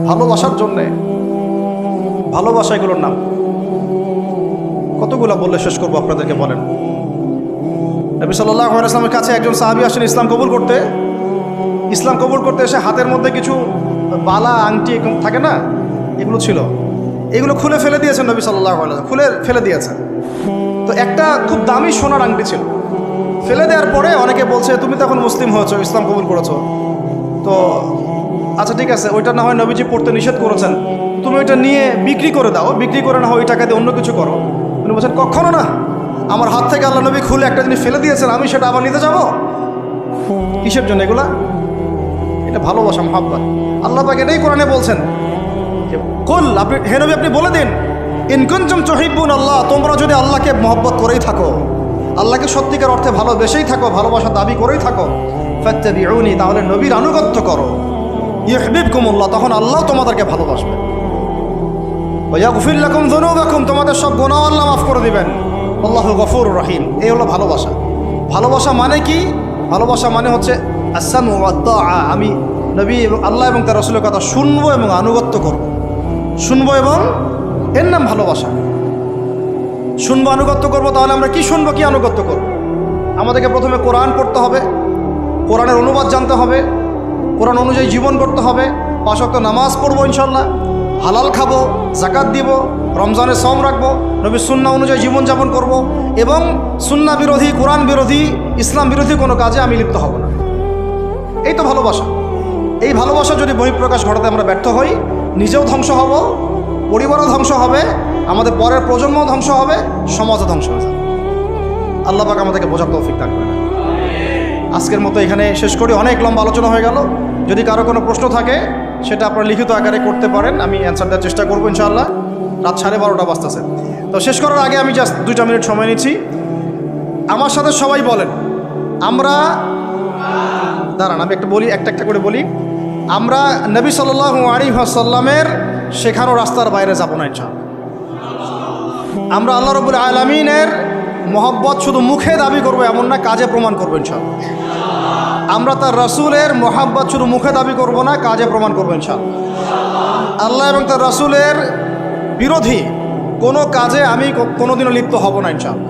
ভালোবাসার জন্যে। ভালোবাসা এগুলোর নাম কতগুলো বললে শেষ করবো আপনাদেরকে। বলেন, নবী সাল্লাল্লাহু আলাইহি ওয়াসাল্লামের কাছে একজন সাহাবী আসেন ইসলাম কবুল করতে। ইসলাম কবুল করতে এসে হাতের মধ্যে কিছু বালা আংটি থাকে না, এগুলো ছিল। এগুলো খুলে ফেলে দিয়েছেন নবী সাল্লাল্লাহু আলাইহি ওয়াসাল্লাম, খুলে ফেলে দিয়েছেন। তো একটা খুব দামি সোনার আংটি ছিল। ফেলে দেওয়ার পরে অনেকে বলছে তুমি তো এখন মুসলিম হয়েছো, ইসলাম কবুল করেছো, তো আচ্ছা ঠিক আছে, ওইটা না হয় নবীজি পড়তে নিষেধ করেছেন, তুমি ওইটা নিয়ে বিক্রি করে দাও, বিক্রি করে না হয় ওই টাকা দিয়ে অন্য কিছু করো। উনি বলছেন কখনো না, আমার হাত থেকে আল্লাহ নবী খুলে একটা জিনিস ফেলে দিয়েছেন, আমি সেটা আবার নিতে যাবো? কিসের জন্য এগুলা? এটা ভালোবাসা, মহব্বত। আল্লাহ পাক এটাই কোরআনে বলছেন যে কুল, আপনি হে নবী আপনি বলে দিন, ইন কুনতুম তুহিব্বুন আল্লাহ, তোমরা যদি আল্লাহকে মহব্বত করেই থাকো, আল্লাহকে সত্যিকার অর্থে ভালোবেসেই থাকো, ভালোবাসা দাবি করেই থাকো, ফাত্তাবিউনি, তাহলে নবীর আনুগত্য করো, ইউহিব্বুকুমুল্লাহ, তখন আল্লাহ তোমাদেরকে ভালোবাসবেন, ওয়া ইয়াগফির লাকুম যুনুবাকুম, তোমাদের সব গুনাহ আল্লাহ মাফ করে দিবেন, আল্লাহু গফুরুর রহিম। এই হলো ভালোবাসা। ভালোবাসা মানে কি? ভালোবাসা মানে হচ্ছে আসসামু ওয়া তাআ, আমি নবী এবং আল্লাহ এবং তার রাসূলের কথা শুনবো এবং আনুগত্য করব, শুনবো এবং এর নাম ভালোবাসা। শুনবো, আনুগত্য করবো। তাহলে আমরা কি শুনবো, কি আনুগত্য করবো? আমাদেরকে প্রথমে কোরআন পড়তে হবে, কোরআনের অনুবাদ জানতে হবে, কোরআন অনুযায়ী জীবন করতে হবে, 5 ওয়াক্ত নামাজ পড়বো ইনশাল্লাহ, হালাল খাবো, যাকাত দিব, রমজানের সওম রাখবো, নবীর সুন্নাহ অনুযায়ী জীবনযাপন করব, এবং সুন্নাহ বিরোধী, কোরআন বিরোধী, ইসলাম বিরোধী কোনো কাজে আমি লিপ্ত হব না। এই তো ভালোবাসা। এই ভালোবাসা যদি বহিঃপ্রকাশ ঘটাতে আমরা ব্যর্থ হই, নিজেও ধ্বংস হব, পরিবারও ধ্বংস হবে, আমাদের পরের প্রজন্মও ধ্বংস হবে, সমাজও ধ্বংস হয়ে যাবে। আল্লাহ পাক আমাদেরকে বোঝার তৌফিক দান করেন। আজকের মতো এখানে শেষ করি, অনেক লম্বা আলোচনা হয়ে গেল। যদি কারো কোনো প্রশ্ন থাকে সেটা আপনারা লিখিত আকারে করতে পারেন, আমি অ্যান্সার দেওয়ার চেষ্টা করবো ইনশাআল্লাহ। রাত 12:30 বাজতেছে, তো শেষ করার আগে আমি জাস্ট 2টা মিনিট সময় নিচ্ছি। আমার সাথে সবাই বলেন, আমরা দাঁড়ান, আমি একটা বলি, একটা করে বলি। আমরা নবী সাল্লাল্লাহু আলাইহি ওয়াসাল্লামের শেখানো রাস্তার বাইরে যাব না ইনশাআল্লাহ। আমরা আল্লাহ রাব্বুল আলামিনের মহব্বত শুধু মুখে দাবি করবো এমন না, কাজে প্রমাণ করবো ইনশাআল্লাহ। আমরা তার রাসূলের মহব্বত শুধু মুখে দাবি করব না, কাজে প্রমাণ করবো ইনশাআল্লাহ। আল্লাহ এবং তার রাসূলের বিরোধী কোনো কাজে আমি কোনোদিনও লিপ্ত হব না ইনশাআল্লাহ।